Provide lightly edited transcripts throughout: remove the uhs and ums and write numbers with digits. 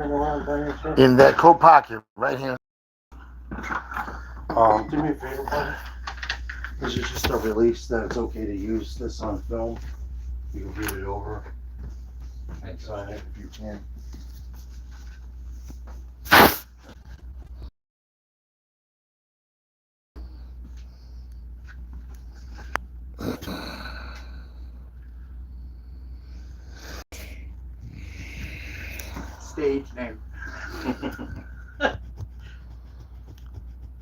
In that coat pocket right here. Do me a favor, buddy. This is just a release that it's okay to use this on film. You can read it over and sign it if you can. Stage name.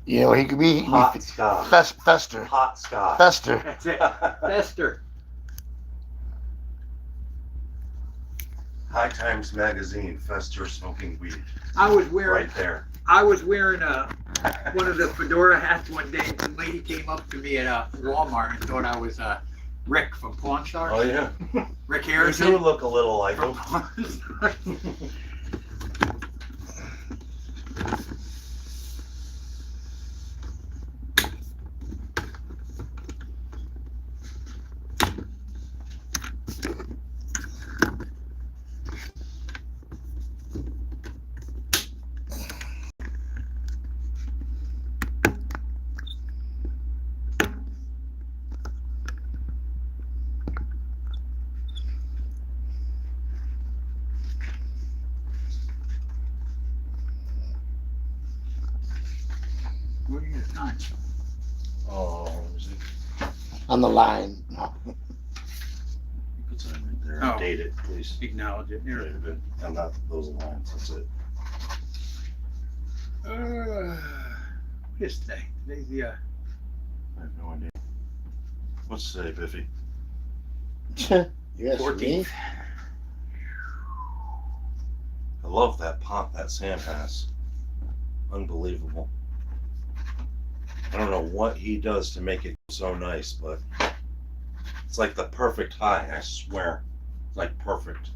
You know, he could be Hot Scott. Fester. Hot Scott. Fester. That's it. Fester. High Times Magazine, Fester smoking weed. I was wearing Right there. I was wearing one of the fedora hats one day. The lady came up to me at Walmart and thought I was Rick from Pawn Stars. Oh, yeah. Rick You Harrison. do look a little like from him. Pawn Stars. What are you doing? Oh, is it? On the line. You put something right there. Oh. Date it, please. Acknowledge it. Here. Date it. And not those lines. That's it. What is today? Today's the I have no idea. What's today, Biffy? Yes, me. 14th. I love that pop that Sam has. Unbelievable. I don't know what he does to make it so nice, but it's like the perfect high, I swear. It's like perfect.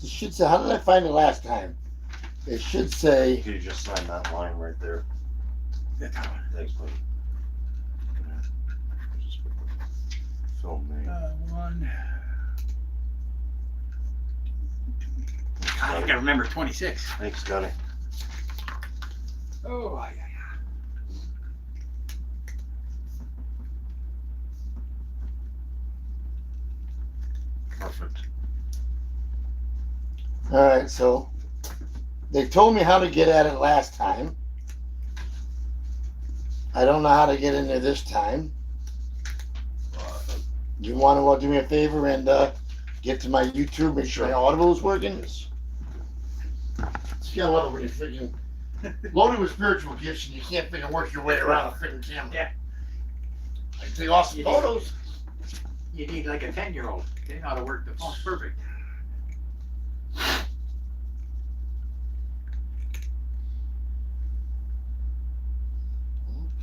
It should say, how did I find it last time? It should say, Could you just sign that line right there? That's how Thanks, buddy. Yeah. Just put the film name. one. God, I gotta remember 26. Thanks, Scotty. Oh, yeah. Perfect. all right, so they told me how to get at it last time. I don't know how to get in there this time. You want to do me a favor and get to my YouTube, make sure my Audible is working? See, I love it when you're freaking loaded with spiritual gifts and you can't freaking work your way around a freaking camera. Yeah. I can take awesome photos. You need like a 10-year-old. They know how to work the phone perfect.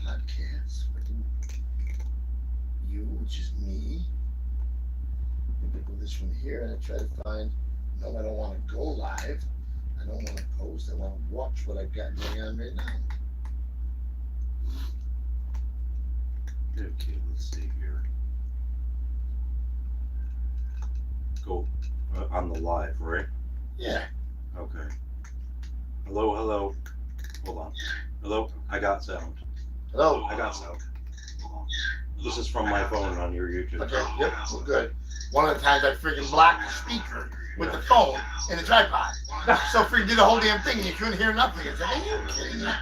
Podcasts, freaking you, which is me. I go this from here and I try to find. No, I don't want to go live. I don't want to post. I want to watch what I've got going on right now. Okay, let's see here. Go on the live, right? Yeah. Okay. Hello, hello. Hold on. Hello, I got sound. Hello. I got sound. Hold on. This is from my phone on your YouTube. Okay. Yep. We're good. One of the times I freaking blocked the speaker with the phone and the tripod. So freaking did the whole damn thing and you couldn't hear nothing. It's like, are you kidding me?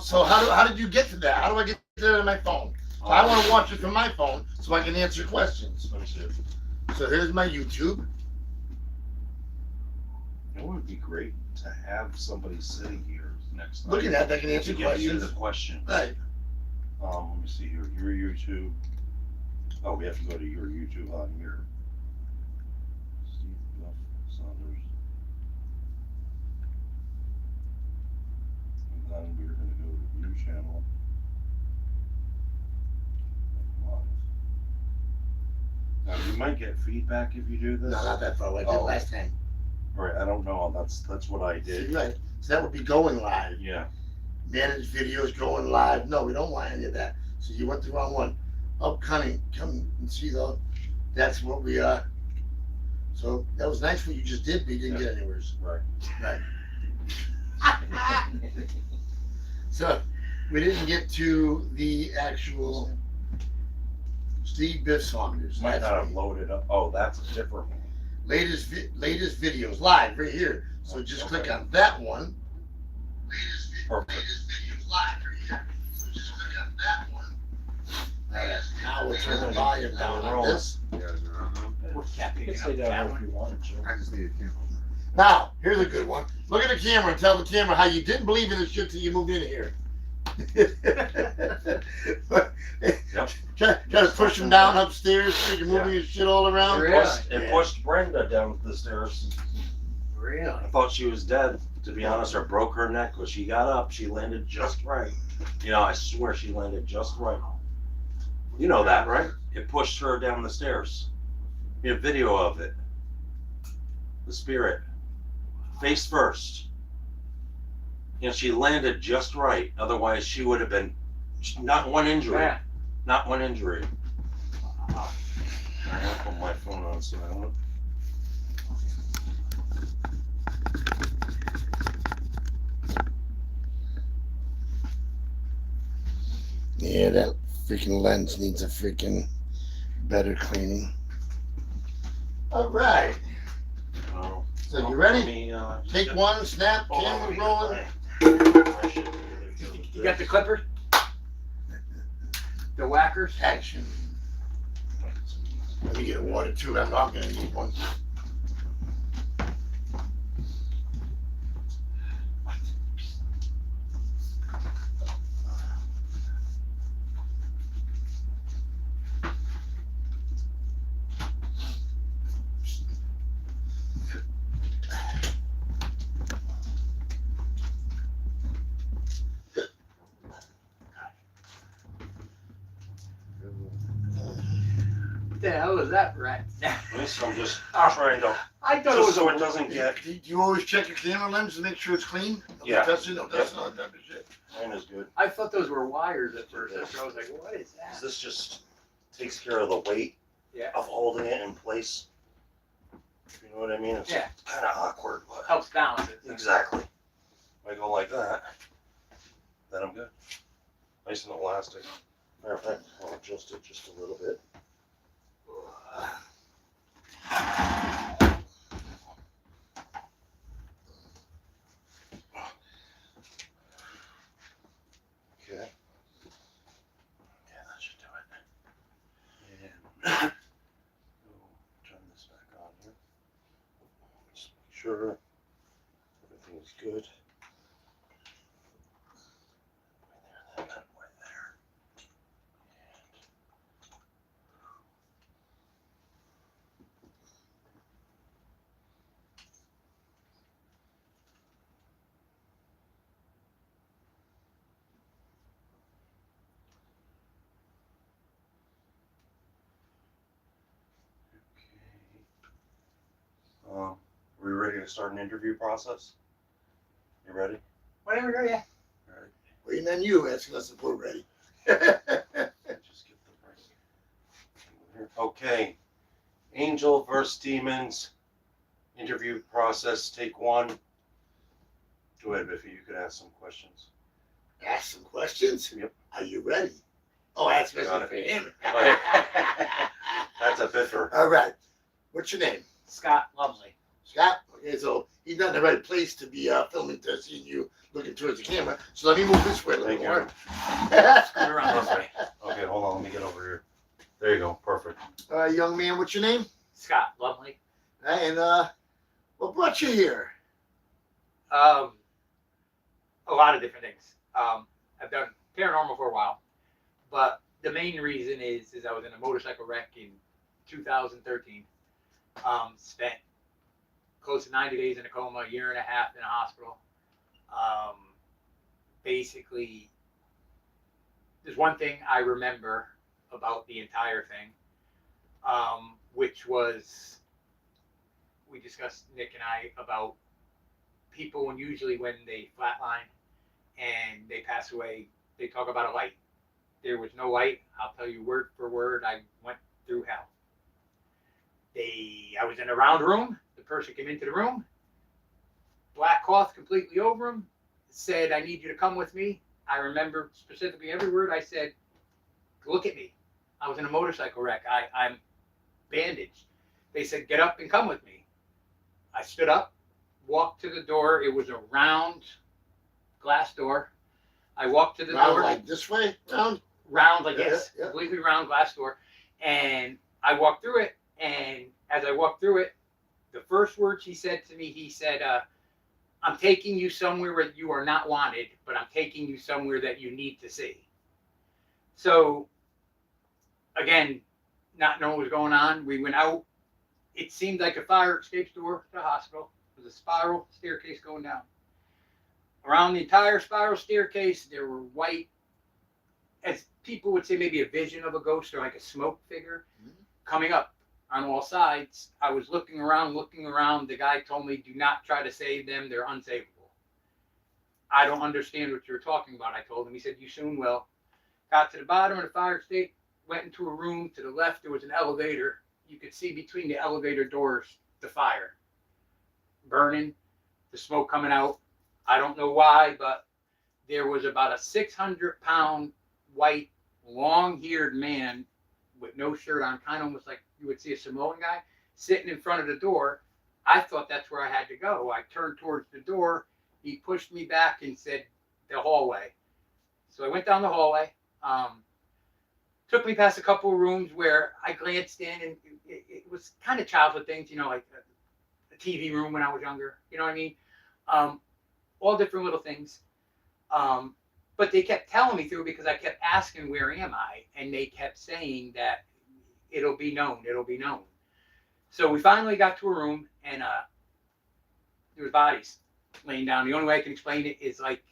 So how did you get to that? How do I get to that on my phone? So I want to watch it from my phone so I can answer questions. Let me see. So here's my YouTube. It would be great to have somebody sitting here next time. Looking at that can answer to give you questions. the questions. Right. Let me see here. Your YouTube. Oh, we have to go to your YouTube on here. Steve Duff Saunders. And then we're going to go to view channel. Live. Now you might get feedback if you do this. No, not that far away. I did Oh. last time. All right, I don't know. That's what I did. Right. So that would be going live. Yeah. Manage videos going live. No, we don't want any of that. So you went the wrong one. come and see though. That's what we so that was nice what you just did, but you didn't get anywhere. Right. So we didn't get to the actual Steve Biff Saunders. Might That's not have me. loaded up. Oh, that's a different one. Latest videos live right here. So just click on that one. Perfect. Latest videos live right here. So just click on that one. Now we'll turn the volume down on this. We're capping You it can up stay down that there if one. you want, Jim. I just need a camera. Now, here's a good one. Look at the camera and tell the camera how you didn't believe in this shit till you moved in here. Try to push him down upstairs, so you're moving his shit all around. Really? It pushed Brenda down the stairs. Really? I thought she was dead, to be honest, or broke her neck. When she got up, she landed just right. You know, I swear she landed just right. You know that, right? It pushed her down the stairs. We have video of it. The spirit. Face first. You know, she landed just right. Otherwise, she would have been not one injury. Yeah. Not one injury. I have to put my phone on silent. Yeah, that freaking lens needs a freaking better cleaning. All right. Oh. So you ready? Let me, Take just- one, snap, hold on, camera let me rolling. get my shit together. You got the clippers? The whackers? Action. Let me get a water too. I'm not gonna need one. What the hell is that rat? This, I'm just trying to, I thought it just was so a it doesn't get, Do you always check your camera lens to make sure it's clean? Yeah. Touch it? No, that's not that shit. mine is good. I thought those were wires at first. That's why I was like, what is that? This just takes care of the weight Yeah. of holding it in place. You know what I mean? It's Yeah. kind of awkward, but Helps balance it. exactly. If I go like that, then I'm good. Nice and elastic. Matter of fact, I'll adjust it just a little bit. Okay. Yeah, that should do it. And turn this back on here. Just make sure everything is good. Right there, right there. Are we ready to start an interview process? You ready? Whatever, yeah. All right. Waiting on you, asking us if we're ready. Just get the right here. Okay. Angel versus Demons. Interview process, take one. Go ahead, Biffy. You could ask some questions. Ask some questions. Yep. Are you ready? Oh, ask Got questions for it. him. Right. That's a biffer. All right. What's your name? Scott Lumley. Scott? Okay, so he's not in the right place to be filming to seeing you looking towards the camera. So let me move this way a little Thank you. more. Scoot around this way. Okay, hold on. Let me get over here. There you go. Perfect. All right, young man, what's your name? Scott Lumley. And what brought you here? A lot of different things. I've done paranormal for a while, but the main reason is I was in a motorcycle wreck in 2013. Spent close to 90 days in a coma, a year and a half in a hospital. Basically, there's one thing I remember about the entire thing, which was we discussed, Nick and I, about people usually when they flatline and they pass away, they talk about a light. There was no light. I'll tell you word for word, I went through hell. I was in a round room. The person came into the room, black cloth completely over him, said, I need you to come with me. I remember specifically every word I said, look at me. I was in a motorcycle wreck. I'm bandaged. They said, get up and come with me. I stood up, walked to the door. It was a round glass door. I walked to the Round door. like this way? Round, like Yeah, this, yeah. completely round glass door. And I walked through it. And as I walked through it, the first words he said to me, he said, I'm taking you somewhere where you are not wanted, but I'm taking you somewhere that you need to see. So, again, not knowing what was going on, we went out. It seemed like a fire escape door to the hospital. There was a spiral staircase going down. Around the entire spiral staircase, there were white, as people would say, maybe a vision of a ghost or like a smoke figure coming up on all sides. I was looking around. The guy told me, do not try to save them. They're unsavable. I don't understand what you're talking about, I told him. He said, you soon will. Got to the bottom of the fire escape, went into a room. To the left, there was an elevator. You could see between the elevator doors the fire burning, the smoke coming out. I don't know why, but there was about a 600-pound white, long-haired man with no shirt on, kind of almost like you would see a Samoan guy, sitting in front of the door. I thought that's where I had to go. I turned towards the door. He pushed me back and said, the hallway. So I went down the hallway. Took me past a couple of rooms where I glanced in, and it was kind of childhood things, you know, like a TV room when I was younger. You know what I mean? All different little things. But they kept telling me through because I kept asking, where am I? And they kept saying that it'll be known. So we finally got to a room, and there was bodies laying down. The only way I can explain it is like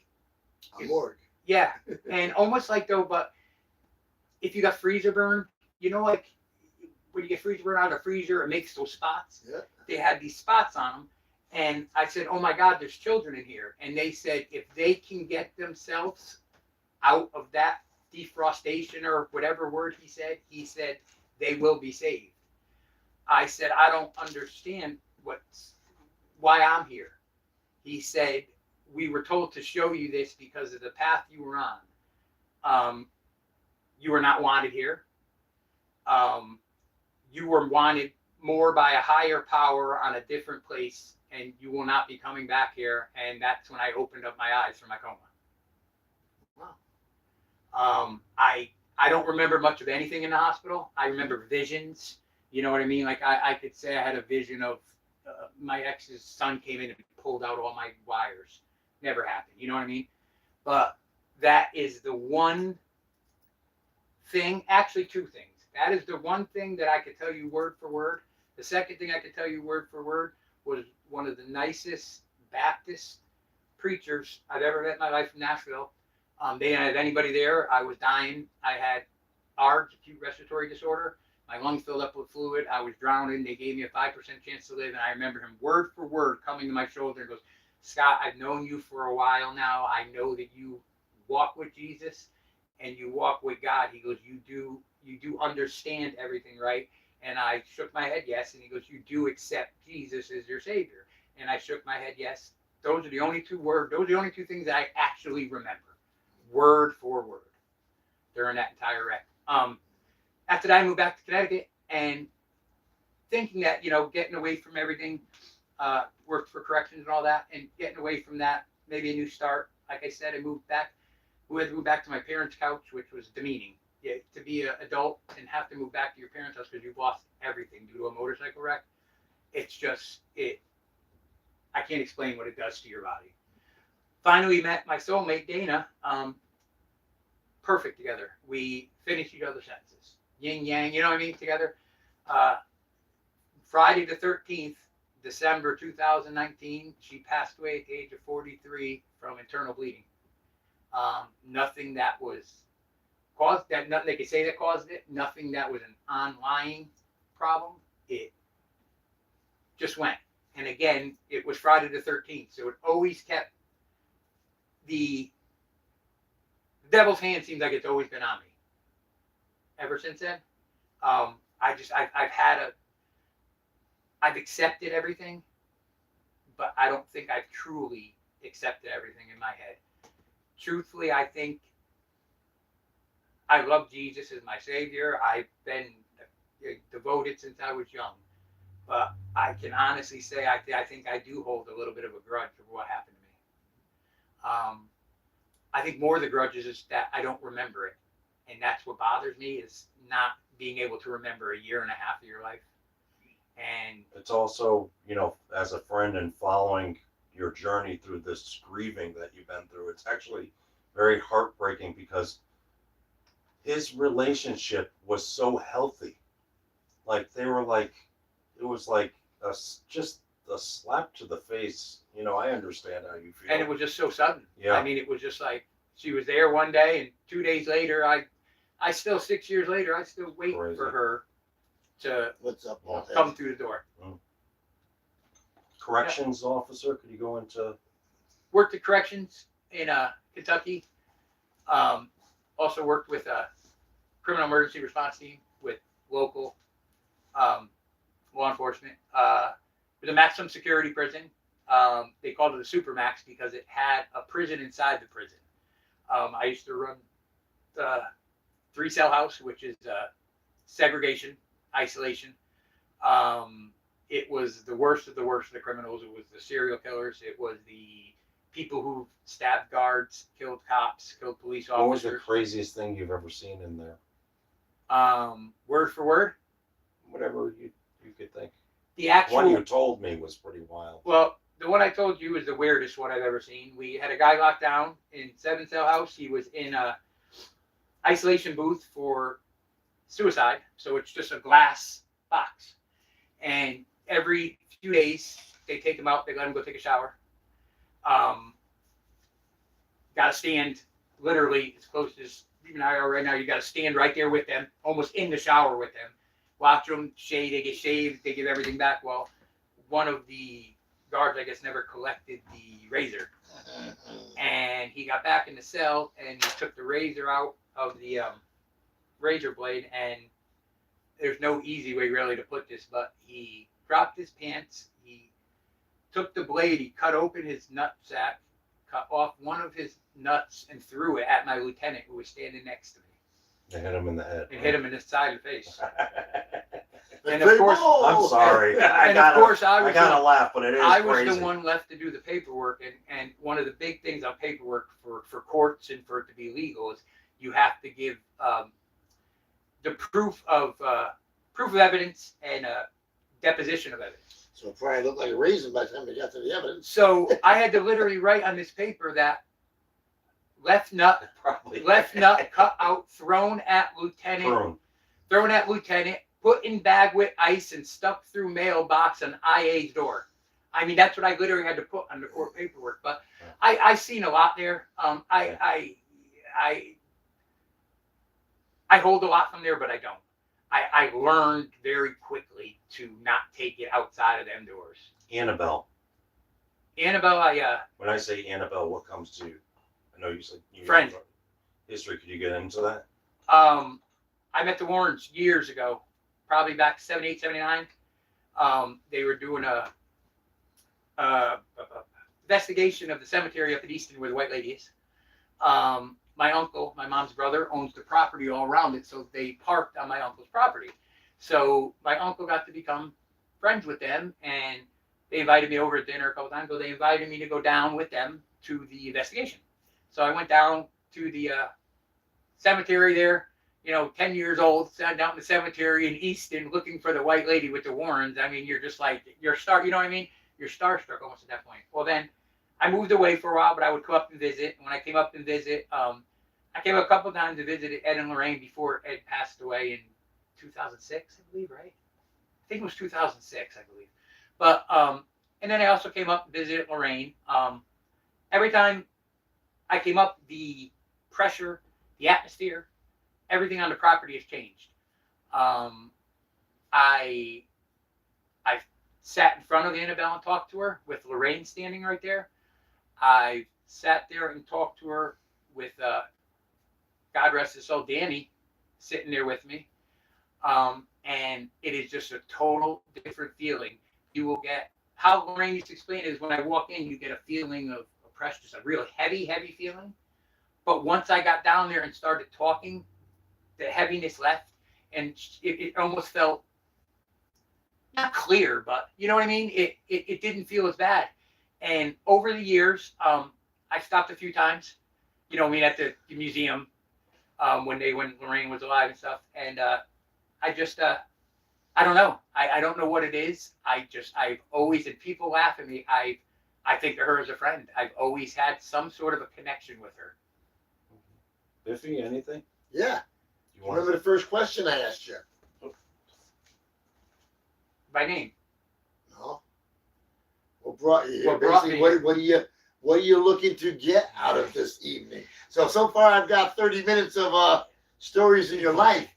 A morgue. Yeah, and almost like though, but if you got freezer burn, you know, like when you get freezer burn out of a freezer, it makes those spots. Yeah. They had these spots on them, and I said, "Oh my God, there's children in here." And they said, if they can get themselves out of that defrostation or whatever word he said they will be saved. I said, I don't understand why I'm here. He said, we were told to show you this because of the path you were on. You were not wanted here. You were wanted more by a higher power on a different place, and you will not be coming back here. And that's when I opened up my eyes from my coma. Wow. I don't remember much of anything in the hospital. I remember visions. You know what I mean? Like I could say I had a vision of my ex's son came in and pulled out all my wires. Never happened. You know what I mean? But that is the one thing, actually two things. That is the one thing that I could tell you word for word. The second thing I could tell you word for word was one of the nicest Baptist preachers I've ever met in my life from Nashville. They didn't have anybody there. I was dying. I had ARDS, acute respiratory disorder. My lungs filled up with fluid. I was drowning. They gave me a 5% chance to live. And I remember him word for word coming to my shoulder and goes, Scott, I've known you for a while now. I know that you walk with Jesus and you walk with God. He goes, you do understand everything, right? And I shook my head, yes. And he goes, you do accept Jesus as your Savior. And I shook my head, yes. Those are the only two words. Those are the only two things that I actually remember, word for word, during that entire wreck. After that, I moved back to Connecticut and thinking that, you know, getting away from everything, worked for corrections and all that, and getting away from that, maybe a new start. Like I said, I moved back. We had to move back to my parents' couch, which was demeaning. Yeah, to be an adult and have to move back to your parents' house because you've lost everything due to a motorcycle wreck. It's just, I can't explain what it does to your body. Finally met my soulmate, Dana. Perfect together. We finished each other's sentences. Yin yang, you know what I mean, together. Friday the 13th, December 2019, she passed away at the age of 43 from internal bleeding. Nothing that was caused that, nothing they could say that caused it, nothing that was an online problem. It just went. And again, it was Friday the 13th. So it always kept the devil's hand seems like it's always been on me. ever since then. I've accepted everything, but I don't think I've truly accepted everything in my head. Truthfully, I think I love Jesus as my savior. I've been devoted since I was young, but I can honestly say I think I do hold a little bit of a grudge for what happened to me. I think more of the grudge is just that I don't remember it, and that's what bothers me, is not being able to remember a year and a half of your life. And It's also, you know, as a friend and following your journey through this grieving that you've been through, it's actually very heartbreaking because his relationship was so healthy. Like they were like, it was like just a slap to the face. You know, I understand how you feel. and it was just so sudden. Yeah. I mean, it was just like she was there one day, and 2 days later, I still 6 years later, I still wait Crazy. for her to What's up, all that? come through the door. Corrections officer, could you go into? Worked at corrections in Kentucky. Also worked with a criminal emergency response team with local law enforcement. It was a maximum security prison. They called it a supermax because it had a prison inside the prison. I used to run the 3-cell house, which is segregation, isolation. It was the worst of the worst of the criminals. It was the serial killers. It was the people who stabbed guards, killed cops, killed police What was the officers. craziest thing you've ever seen in there? Word for word, Whatever you could think. the actual One you told me was pretty wild. Well, the one I told you is the weirdest one I've ever seen. We had a guy locked down in 7-cell house. He was in a isolation booth for suicide. So it's just a glass box. And every few days, they take him out. They let him go take a shower. Got to stand literally as close as even I are right now. You got to stand right there with them, almost in the shower with them. Watch them shave. They get shaved. They give everything back. Well, one of the guards, I guess, never collected the razor, and he got back in the cell and he took the razor out of the razor blade. And there's no easy way really to put this, but he dropped his pants. He took the blade. He cut open his nutsack, cut off one of his nuts, and threw it at my lieutenant who was standing next to me. They hit him in the head. And hit him in the side of the face. That's And of big course- balls. I'm sorry. And of course, I gotta laugh, but it is I was crazy. the one left to do the paperwork, and one of the big things on paperwork for courts and for it to be legal is you have to give the proof of evidence and deposition of evidence. So it probably looked like a raisin by the time we got to the evidence. So I had to literally write on this paper that left nut Probably. cut out, thrown at lieutenant, Prune. put in bag with ice and stuck through mailbox on IA's door. I mean, that's what I literally had to put on the court paperwork. But I seen a lot there. I hold a lot from there, but I don't. I learned very quickly to not take it outside of them doors. Annabelle. Annabelle, When I say Annabelle, what comes to you? I know you said you Friend. History. Could you get into that? I met the Warrens years ago, probably back 78, 79. They were doing a investigation of the cemetery up in Easton where the White Lady is. My uncle, my mom's brother, owns the property all around it, so they parked on my uncle's property. So my uncle got to become friends with them, and they invited me over to dinner a couple times. So they invited me to go down with them to the investigation. So I went down to the cemetery there, 10 years old, sat down in the cemetery in Easton looking for the White Lady with the Warrens. I mean, you're just like, you're starstruck almost at that point. Well, then I moved away for a while, but I would come up and visit. And when I came up and visit, I came a couple times to visit Ed and Lorraine before Ed passed away in 2006, I believe, right? I think it was 2006, I believe. But, and then I also came up and visited Lorraine. Every time I came up, the pressure, the atmosphere, everything on the property has changed. I sat in front of Annabelle and talked to her with Lorraine standing right there. I sat there and talked to her with, God rest his soul, Danny, sitting there with me. And it is just a total different feeling. You will get, how Lorraine used to explain it is when I walk in, you get a feeling of oppression, just a real heavy, heavy feeling. But once I got down there and started talking, the heaviness left, and it almost felt not clear, but you know what I mean? It didn't feel as bad. And over the years, I stopped a few times, you know, I mean, at the museum, when Lorraine was alive and stuff. And I just, I don't know. I don't know what it is. I've always, and people laugh at me, I think of her as a friend. I've always had some sort of a connection with her. Biffy, anything? Yeah. You want Remember the first question I asked you? By name. No. What brought you here? What brought Basically, me what are you looking to get out of this evening? So far I've got 30 minutes of stories in your life.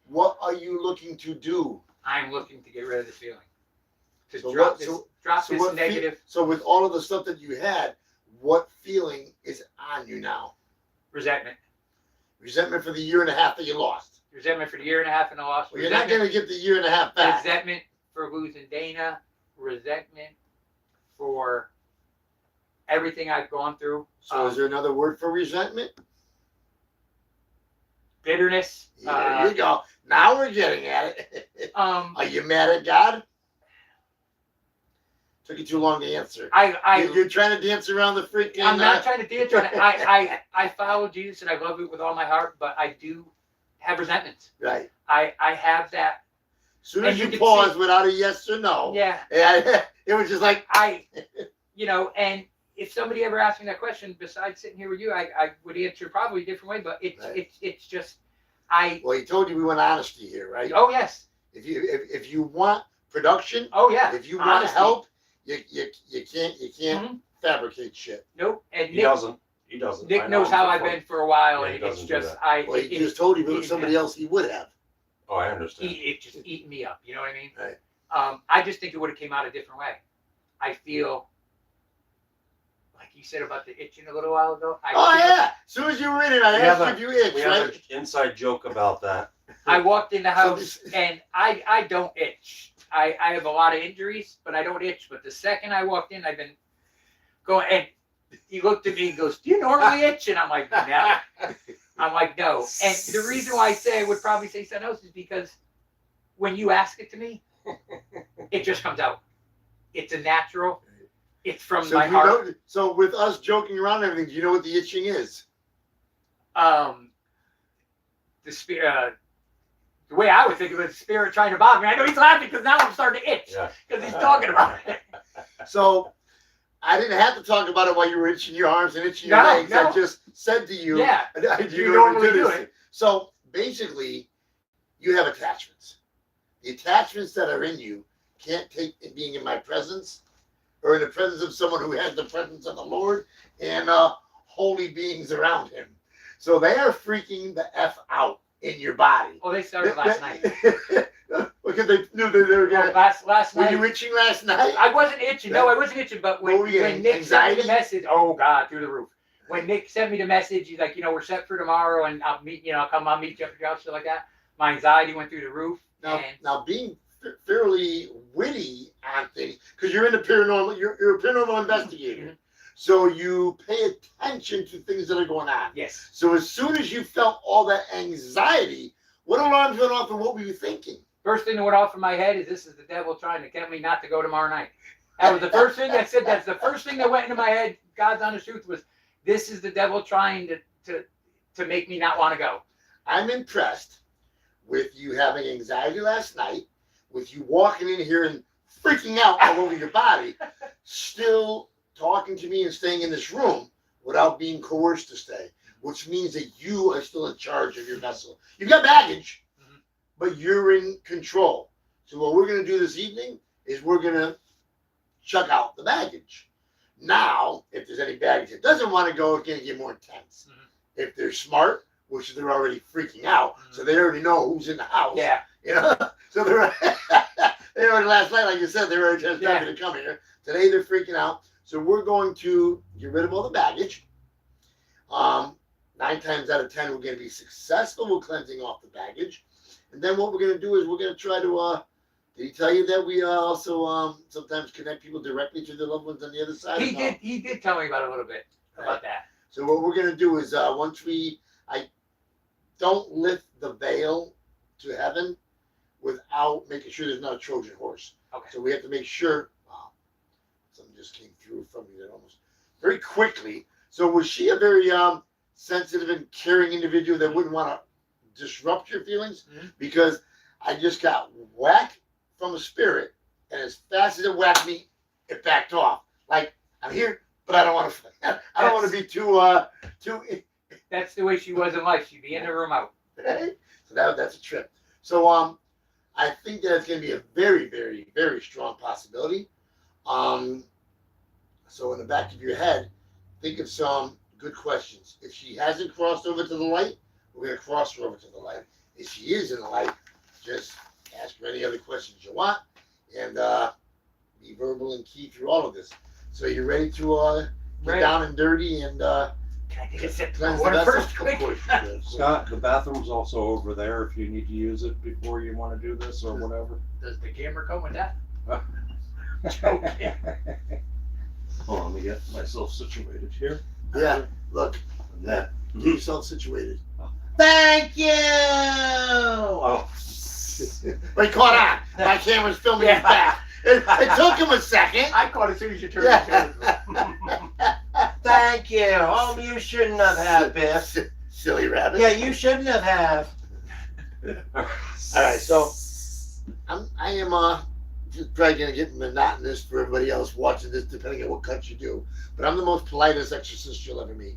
What are you looking to do? I'm looking to get rid of this feeling. To So drop what- this, so- drop So this what negative so with all of the stuff that you had, what feeling is on you now? resentment. Resentment for the year and a half that you lost. Resentment for the year and a half and the loss. Well, you're not going to get the year and a half back. Resentment for losing Dana. Resentment for everything I've gone through. So is there another word for resentment? Bitterness. There you go. Now we're getting at it. Um, Are you mad at God? Took you too long to answer. You're trying to dance around the freaking. I'm not trying to dance on it. I follow Jesus and I love it with all my heart, but I do have resentments. Right. I have that. As soon as And you you can pause see- without a yes or no, Yeah. it was just like, You know, and if somebody ever asked me that question, besides sitting here with you, I would answer probably a different way, but Right. it's just, well, he told you we want honesty here, right? oh yes. If you want production, Oh yeah. if you want Honesty. help, you can't Mhm. fabricate shit. Nope. And He doesn't. He doesn't. I Nick know knows him how for I've fun. been for a while, Yeah, he and it's doesn't do just that. Well, he just told you if it was somebody else, he would have. Oh, I understand. it just eating me up. You know what I mean? Right. I just think it would have came out a different way. I feel like you said about the itching a little while ago. Oh yeah! As soon as you were in it, I We have asked if you itch, We have right? an inside joke about that. I walked in the So house this- and I don't itch. I have a lot of injuries, but I don't itch. But the second I walked in, I've been going, and he looked at me and goes, "Do you normally itch?" And I'm like, "No." I'm like, "No." And the reason why I say I would probably say something else is because when you ask it to me, it just comes out. It's a natural. It's from So my you heart. know, so with us joking around and everything, do you know what the itching is? The spirit. The way I would think of it, the spirit trying to bother me. I know he's laughing because now I'm starting to itch Yeah. because he's talking about it. So I didn't have to talk about it while you were itching your arms and itching your No, legs. I no. just said to you, Yeah. do You you normally do do this? it. So basically, you have attachments. The attachments that are in you can't take being in my presence or in the presence of someone who has the presence of the Lord and holy beings around him. So they are freaking the F out in your body. Oh, they started last night. Because they knew that they were Oh, going to. last Were night. you itching last night? I wasn't itching. No, I wasn't itching. But What were you when getting, Nick sent me the anxiety? message, oh God, through the roof. When Nick sent me the message, he's like, we're set for tomorrow, and I'll meet you. I'll meet you up at your house, stuff like that. My anxiety went through the roof. And Now being fairly witty on things, because you're in the paranormal, you're a paranormal investigator. Mhm. So you pay attention to things that are going on. yes, So as soon as you felt all that anxiety, what alarms went off and what were you thinking? first thing that went off in my head is this is the devil trying to get me not to go tomorrow night. That was the first thing I said. That's the first thing that went into my head. God's honest truth was this is the devil trying to make me not want to go. I'm impressed with you having anxiety last night, with you walking in here and freaking out all over your body, still talking to me and staying in this room without being coerced to stay, which means that you are still in charge of your vessel. You've got baggage, Mhm. but you're in control. So what we're going to do this evening is we're going to chuck out the baggage. Now, if there's any baggage that doesn't want to go, it's going to get more intense. Mhm. If they're smart, which they're already freaking out, so they already know who's in the house. Yeah. You know, so they're they already last night, like you said, they were already just Yeah. happy to come here. Today they're freaking out. So we're going to get rid of all the baggage. Now 9 times out of 10, we're going to be successful with cleansing off the baggage. And then what we're going to do is we're going to try to, did he tell you that we also sometimes connect people directly to their loved ones on the other side? He did tell me about it a little bit, about that. So what we're going to do is I don't lift the veil to heaven without making sure there's not a Trojan horse. Okay. So we have to make sure, wow, something just came through from me that almost, very quickly. So was she a very sensitive and caring individual that wouldn't want to disrupt your feelings? Mm-hmm. Because I just got whacked from a spirit, and as fast as it whacked me, it backed off. Like, I'm here, but I don't want to. I don't want to be too. That's the way she was in life. She'd be in the room out. So that's a trip. So I think that it's going to be a very, very, very strong possibility. So in the back of your head, think of some good questions. If she hasn't crossed over to the light, we're going to cross her over to the light. If she is in the light, just ask her any other questions you want, and be verbal and key through all of this. So you're ready to get down and dirty and Can I take a sip cleanse of the water vessel? first, Of quick? course you do. Scott, the bathroom's also over there if you need to use it before you want to do this or whatever. Does the camera come with that? Hold on, let me get myself situated here. Yeah, look, And that. get yourself situated. Thank you! Oh. But he caught on. My camera's filming his back. It took him a second. I caught it as soon as you turned Yeah. Thank you. Oh, you shouldn't have, Biff. Silly rabbit. Yeah, you shouldn't have. All right, so I am just probably gonna get monotonous for everybody else watching this, depending on what cuts you do. But I'm the most politest exorcist you'll ever meet.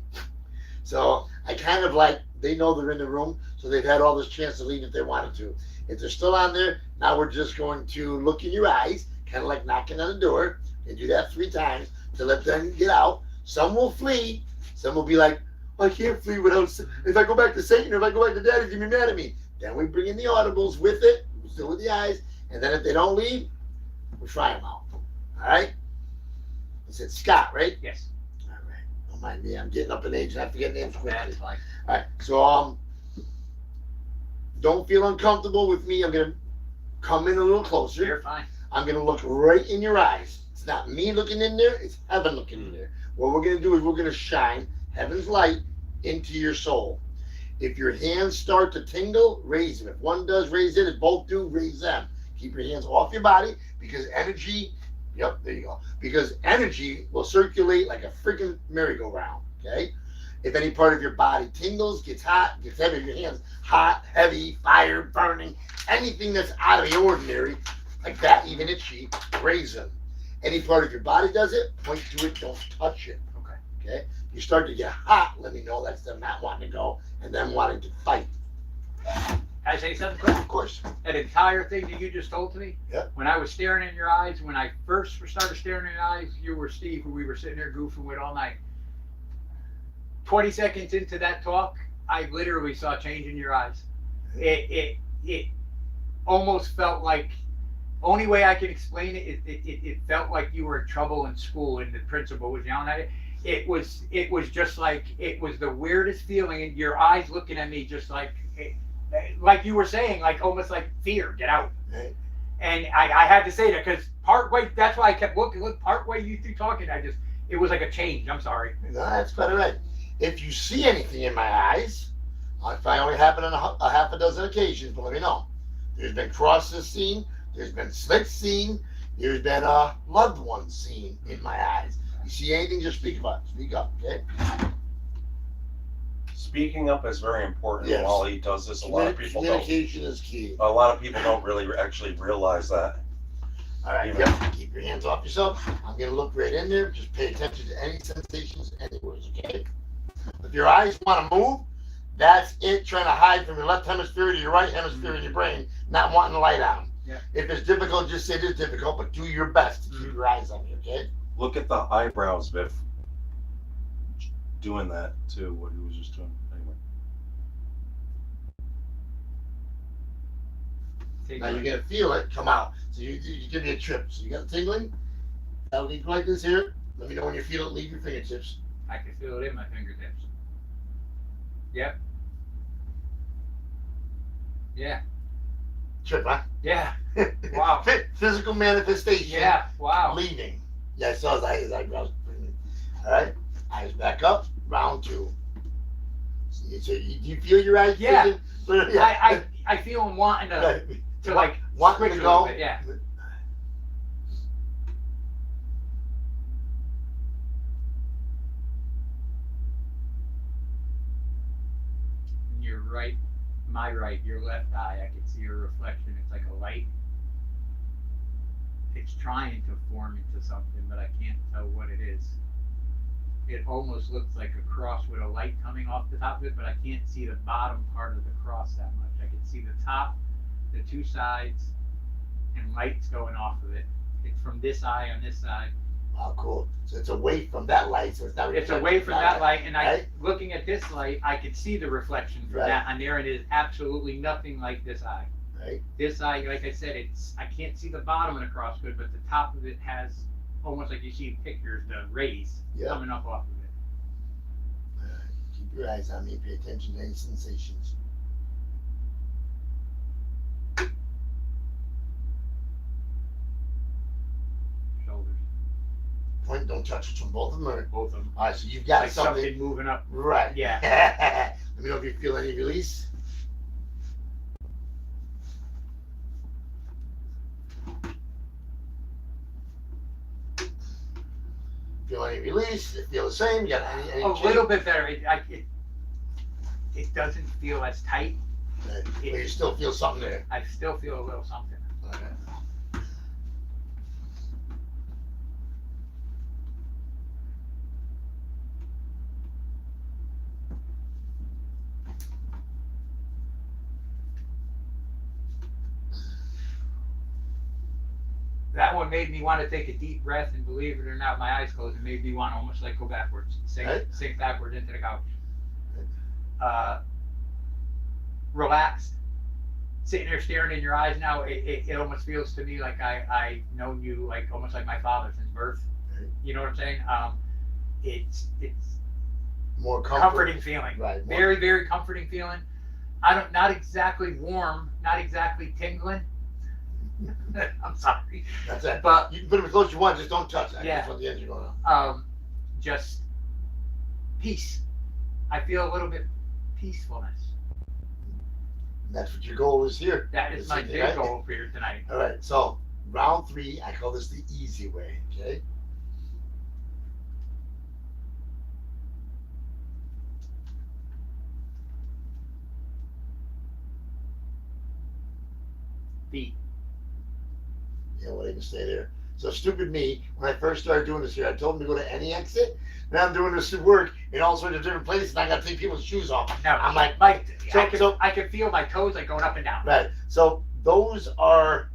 So I kind of like, they know they're in the room, so they've had all this chance to leave if they wanted to. If they're still on there, now we're just going to look in your eyes, kind of like knocking on the door, and do that 3 times to let them get out. Some will flee. Some will be like, I can't flee without, if I go back to Satan, or if I go back to Daddy, he's gonna be mad at me. Then we bring in the audibles with it, still with the eyes, and then if they don't leave, we try them out. All right? I said Scott, right? Yes. All right. Don't mind me. I'm getting up in age and I forget names quickly. That's fine. All right. So don't feel uncomfortable with me. I'm gonna come in a little closer. You're fine. I'm gonna look right in your eyes. It's not me looking in there. It's heaven looking in there. What we're gonna do is we're gonna shine heaven's light into your soul. If your hands start to tingle, raise them. If one does, raise it. If both do, raise them. Keep your hands off your body because energy, yep, there you go. Because energy will circulate like a freaking merry-go-round, okay? If any part of your body tingles, gets hot, gets heavy, your hands hot, heavy, fire, burning, anything that's out of the ordinary, like that, even itchy, raise them. Any part of your body does it, point to it, don't touch it, okay? You start to get hot, let me know that's them not wanting to go and them wanting to fight. Can I say something quick? Of course. That entire thing that you just told to me, Yeah. when I was staring in your eyes, when I first started staring in your eyes, you were Steve, who we were sitting there goofing with all night. 20 seconds into that talk, I literally saw change in your eyes. It almost felt like, only way I can explain it, it felt like you were in trouble in school and the principal was yelling at it. It was just like, it was the weirdest feeling, and your eyes looking at me just like you were saying, like almost like fear, get out. Right. And I had to say that because part way, that's why I kept looking, part way you through talking, it was like a change. I'm sorry. No, that's quite all right. If you see anything in my eyes, if I only happen on a half a dozen occasions, but let me know. There's been crosses seen, there's been slits seen, there's been loved ones seen in my eyes. You see anything, just speak about it. Speak up, okay? Speaking up is very important. Yes. While he does this, a lot of people don't. Communication is key. A lot of people don't really actually realize that. All right, Yeah. yep. Keep your hands off yourself. I'm gonna look right in there. Just pay attention to any sensations, anywhere, okay? If your eyes want to move, that's it trying to hide from your left hemisphere to your right hemisphere in your brain, not wanting the light on. Yeah. If it's difficult, just say it's difficult, but do your best to keep your eyes on me, okay? Look at the eyebrows, Biff. Doing that too, what he was just doing. Anyway. Now you're gonna feel it come out. So you give me a trip. So you got tingling? That'll be like this here. Let me know when you feel it leave your fingertips. I can feel it in my fingertips. Yep. Yeah. Trip, huh? Yeah. Wow. Physical manifestation. Yeah. Wow. Leaving. Yeah, I saw his eyebrows. All right. Eyes back up. Round two. So do you feel your eyes? Yeah. Thinking? Yeah. I feel him wanting to Right. like Wanting switch to a little go. bit. Yeah. Your right, my right, your left eye. I can see a reflection. It's like a light. It's trying to form into something, but I can't tell what it is. It almost looks like a cross with a light coming off the top of it, but I can't see the bottom part of the cross that much. I can see the top, the two sides, and lights going off of it. It's from this eye on this side. Oh, cool. So it's away from that light, so it's not. It's away from that light, and right? looking at this light, I can see the reflection from Right. that on there, and it is absolutely nothing like this eye. Right. This eye, like I said, I can't see the bottom of the cross good, but the top of it has almost like you see in pictures, the rays Yeah. coming up off of it. Keep your eyes on me. Pay attention to any sensations. Shoulders, Point. Don't touch it from both of them. Or, both of them. all right. So you've got Like something moving up. Right. Yeah. Let me know if you feel any release. Feel any release? It feel the same? You got any A change? little bit better. It doesn't feel as tight. Right. But you still feel something there. I still feel a little something. Okay. That one made me want to take a deep breath, and believe it or not, my eyes closed. It made me want to almost like go backwards, Right. sink backwards into the couch. Relaxed, sitting there staring in your eyes now. It almost feels to me like I've known you like almost like my father since birth. Right. You know what I'm saying? It's More comforting feeling. Right. More, Very, very comforting feeling. Not exactly warm, not exactly tingling. I'm sorry, That's it. but You can put them as close as you want. Just don't touch that. Yeah. That's what the ends are going on. just peace. I feel a little bit peacefulness. And that's what your goal is here. That is my Right? big goal for you tonight. All right. So round three, I call this the easy way. Okay. Feet. Yeah, well, they can stay there. So stupid me, when I first started doing this here, I told them to go to any exit. Now I'm doing this at work in all sorts of different places, and I got to take people's shoes off. No, I'm like, Mike, So- I can feel my toes like going up and down. right. So those are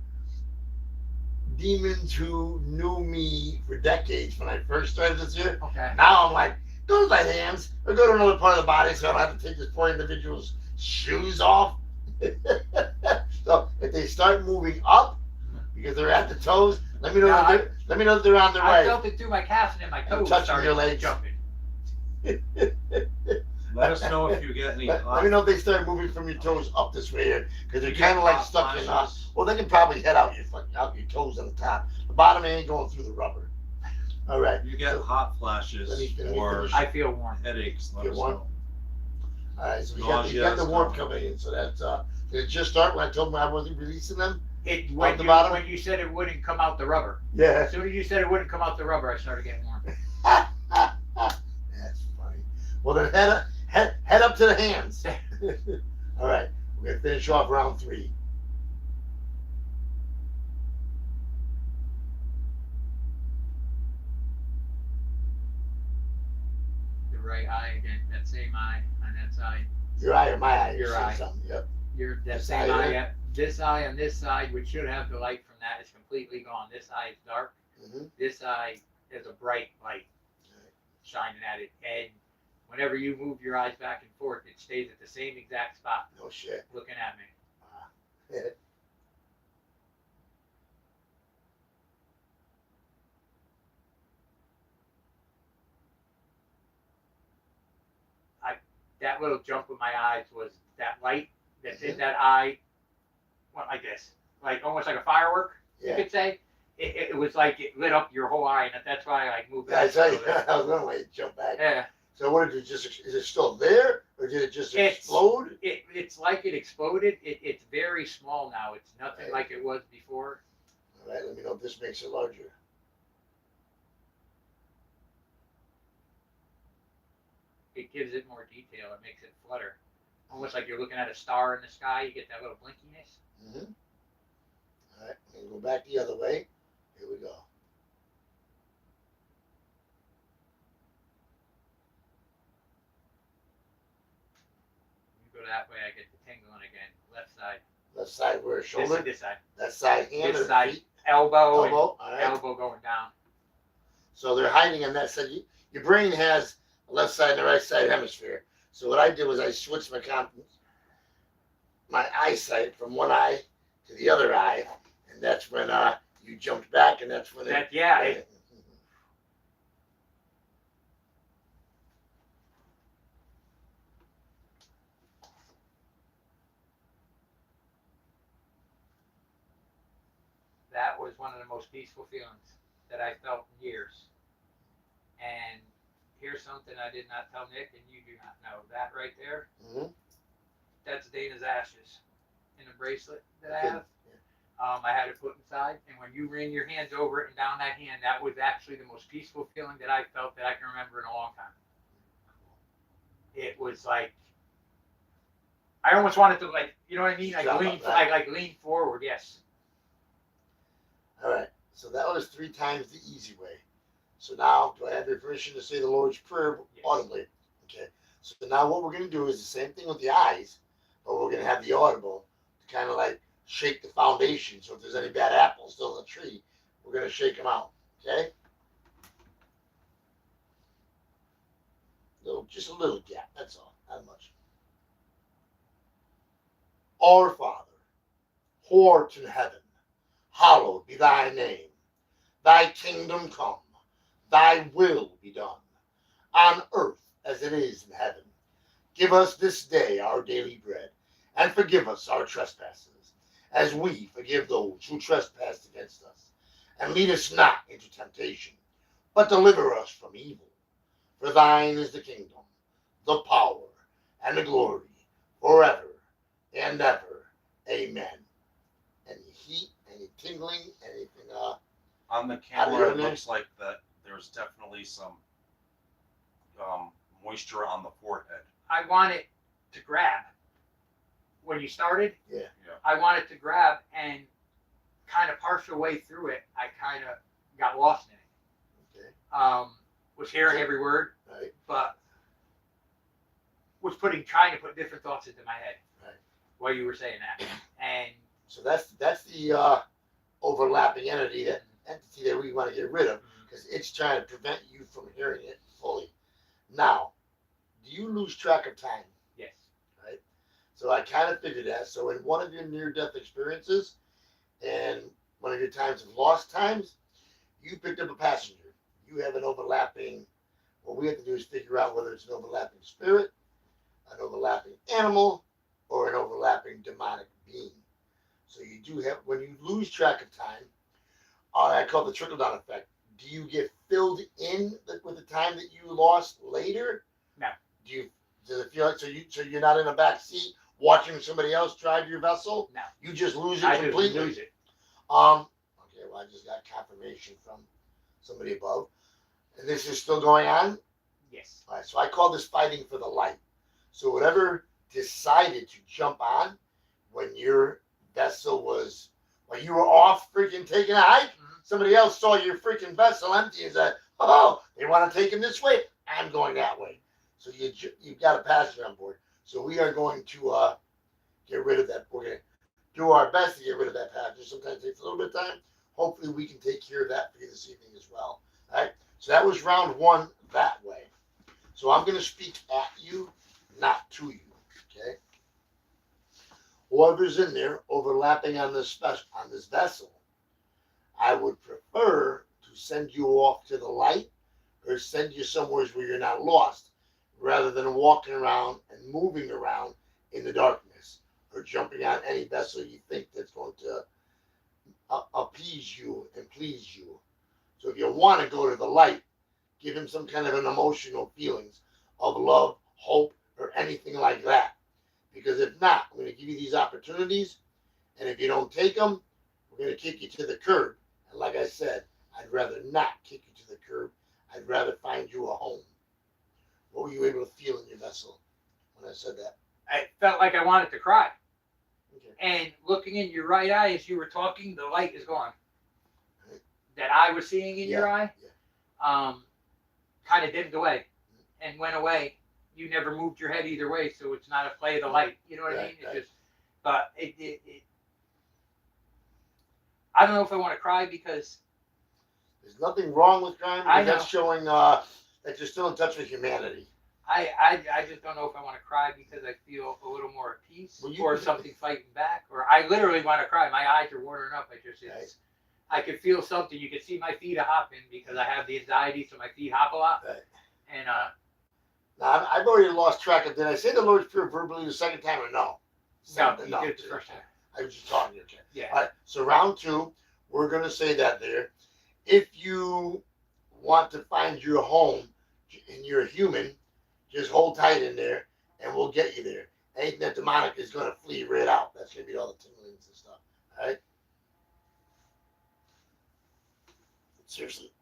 demons who knew me for decades when I first started this here. Okay. Now I'm like, go to my hands or go to another part of the body so I don't have to take this poor individual's shoes off. So if they start moving up because they're at the toes, let me know. No, Let me know that they're on their I way. felt it through my calves and then my toes touching started your legs. jumping. Let us know if you get any Let me know if they start moving from your toes up this way here because they're You kind get of like hot stuck in. flashes? Well, they can probably head out your toes on the top. The bottom ain't going through the rubber. All right. You get hot flashes Let me or finish. I feel warm. headaches. Let You us want- know. All right. So you got Nauseous, the warmth no. coming in. So that's did it just start when I told them I wasn't releasing them? It Off the bottom? when you said it wouldn't come out the rubber. Yeah. As soon as you said it wouldn't come out the rubber, I started getting warm. That's funny. Well, then head up to the hands. All right, we're gonna finish off round three. The right eye again, that same eye on that side. Your eye or my eye? Your You eye. said something. Yep. That This same eye eye, there? yeah, this eye on this side, which should have the light from that, is completely gone. This eye is dark. Mm-hmm. This eye has a bright light shining at it, and whenever you move your eyes back and forth, it stays at the same exact spot, No shit. looking at me. Yeah. that little jump with my eyes was that light that Mm-hmm. did that eye went like this, like almost like a firework, you Yeah. could say. It was like it lit up your whole eye, and that's why I like moved Yeah, I back. tell a you, little bit. I was gonna let you jump back. Yeah, So what did it just? Is it still there, or did it just explode? it's like it exploded. It's very small now. It's nothing Right. like it was before. All right, let me know if this makes it larger. It gives it more detail. It makes it flutter, almost like you're looking at a star in the sky. You get that little blinkiness. Mm-hmm. All right, I'm gonna go back the other way. Here we go. You go that way, I get the tingling again. Left side. Left side where shoulder, This side. that side hand, This or side. feet, Elbow. elbow. All And right. elbow going down. So they're hiding on that side. Your brain has a left side and a right side hemisphere. So what I did was I switched my eyesight from one eye to the other eye, and that's when you jumped back, and that's when That yeah. That was one of the most peaceful feelings that I felt in years. And here's something I did not tell Nick, and you do not know. That right there, Mhm. that's Dana's ashes in a bracelet that I Okay. have. I had it put inside, and when you ran your hands over it and down that hand, that was actually the most peaceful feeling that I felt that I can remember in a long time. It was like I almost wanted to, like, you know what I mean, like Stop lean, it, right. like lean forward. Yes. All right. So that was 3 times the easy way. So now, do I have your permission to say the Lord's Prayer Yes. audibly? Okay. So now what we're going to do is the same thing with the eyes, but we're going to have the audible to kind of like shake the foundation. So if there's any bad apples still in the tree, we're going to shake them out. Okay? Just a little gap. That's all. Not much. Our Father, who art in heaven, hallowed be thy name. Thy kingdom come, thy will be done, on earth as it is in heaven. Give us this day our daily bread, and forgive us our trespasses, as we forgive those who trespass against us. And lead us not into temptation, but deliver us from evil. For thine is the kingdom, the power, and the glory, forever and ever. Amen. Any heat, any tingling, anything? On the Out of camera, your it name? looks like that there's definitely some moisture on the forehead. I want it to grab. When you started, Yeah. Yeah. I wanted to grab, and kind of partial way through it, I kind of got lost in it. Okay. Was hearing every word, Right. but was trying to put different thoughts into my head Right. while you were saying that. And So that's the overlapping entity that we want to get rid of because it's trying to prevent you from hearing it fully. Now, do you lose track of time? yes, Right. So I kind of figured that. So in one of your near-death experiences and one of your times of lost times, you picked up a passenger. You have an overlapping. What we have to do is figure out whether it's an overlapping spirit, an overlapping animal, or an overlapping demonic being. So you do have, when you lose track of time, I call the trickle-down effect. Do you get filled in with the time that you lost later? No. Does it feel like so you're not in a back seat watching somebody else drive your vessel? no, You just lose it I just completely. lose it. Okay, well I just got confirmation from somebody above. And this is still going on? Yes, All right, so I call this fighting for the light. So whatever decided to jump on when your vessel was, when you were off freaking taking a hike, somebody else saw your freaking vessel empty and said, oh, they want to take him this way, I'm going that way. So you've got a passenger on board. So we are going to get rid of that. We're going to do our best to get rid of that passenger. Sometimes it takes a little bit of time. Hopefully we can take care of that for you this evening as well. All right, so that was round 1 that way. So I'm going to speak at you, not to you, okay? Whoever's in there overlapping on this vessel, I would prefer to send you off to the light or send you somewhere where you're not lost. rather than walking around and moving around in the darkness or jumping on any vessel you think that's going to appease you and please you. So if you want to go to the light, give him some kind of an emotional feelings of love, hope, or anything like that. Because if not, I'm going to give you these opportunities, and if you don't take them, we're going to kick you to the curb. And like I said, I'd rather not kick you to the curb. I'd rather find you a home. What were you able to feel in your vessel when I said that? I felt like I wanted to cry. Okay. And looking in your right eye as you were talking, the light is gone. Right. That I was seeing in your eye, Yeah. kind of dimmed away and went away. You never moved your head either way, so it's not a play of the light. You know what I mean? It just, but it I don't know if I want to cry because There's nothing wrong with crime. I Because that's showing that you're still in touch with humanity. I just don't know if I want to cry because I feel a little more at peace Well, you- or something fighting back, or I literally want to cry. My eyes are watering up. I could feel something. You could see my feet are hopping because I have the anxiety, so my feet hop a lot. Right. And Now, I've already lost track of. Did I say the Lord's Prayer verbally the second time or no? no, you did it the first time. I was just talking to you. Yeah. All right. So round two, we're going to say that there. If you want to find your home and you're a human, just hold tight in there, and we'll get you there. Anything that demonic is going to flee right out. That's going to be all the tinglings and stuff. All right. Seriously.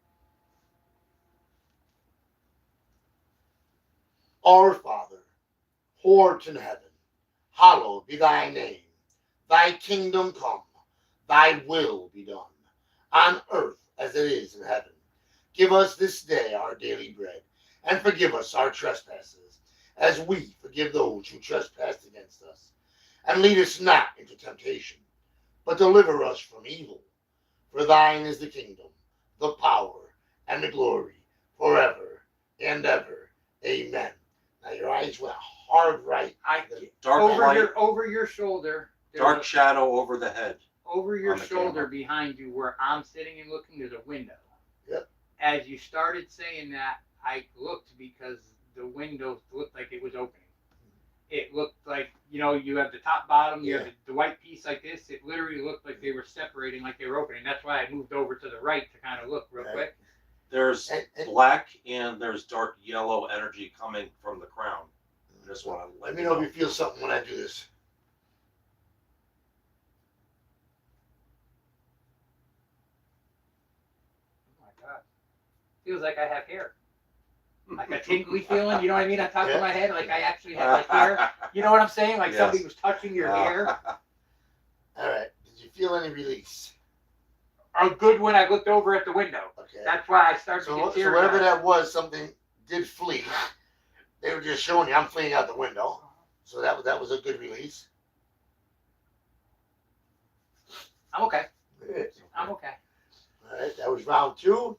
Our Father, who art in heaven, hallowed be thy name. Thy kingdom come, thy will be done, on earth as it is in heaven. Give us this day our daily bread, and forgive us our trespasses, as we forgive those who trespass against us. And lead us not into temptation, but deliver us from evil. For thine is the kingdom, the power, and the glory, forever and ever. Amen. Now your eyes went hard right. Dark light, over your shoulder. dark shadow over the head. Over your on the shoulder camera. behind you where I'm sitting and looking, there's a window. Yep. As you started saying that, I looked because the window looked like it was opening. It looked like, you have the top, bottom, you have the white piece like this. It literally looked like they were separating, like they were opening. That's why I moved over to the right to kind of look real Right. quick. There's And black and there's dark yellow energy coming from the crown. I just want to let me know if you feel something when I do this. Oh my God. Feels like I have hair. Like a tingly feeling, you know what I mean? On top of my head, like I actually have like hair. You know what I'm saying? Like Yes. somebody was touching your hair. All right. Did you feel any release? A good when I looked over at the window. Okay. That's why I started to So, get so teary. whatever that was, something did flee. They were just showing you I'm fleeing out the window. So that was a good release. I'm okay. Good. I'm okay. All right. That was round two.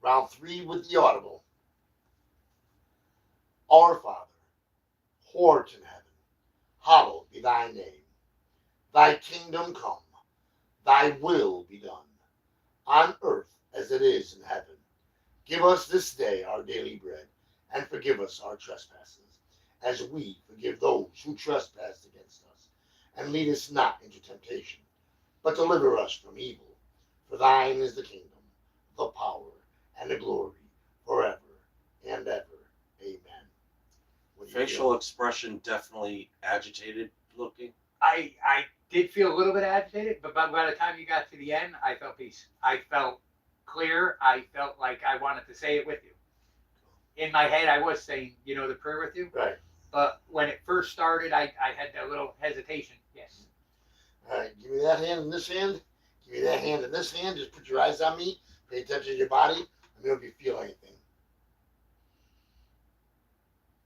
Round three with the audible. Our Father, who art in heaven, hallowed be thy name. Thy kingdom come, thy will be done, on earth as it is in heaven. Give us this day our daily bread, and forgive us our trespasses, as we forgive those who trespass against us. And lead us not into temptation, but deliver us from evil. For thine is the kingdom, the power, and the glory, forever and ever. Amen. What do you Facial feel? expression definitely agitated looking. I did feel a little bit agitated, but by the time you got to the end, I felt peace. I felt clear. I felt like I wanted to say it with you. In my head, I was saying, the prayer with you. Right. But when it first started, I had that little hesitation. Yes. All right. Give me that hand and this hand. Give me that hand and this hand. Just put your eyes on me. Pay attention to your body. Let me know if you feel anything.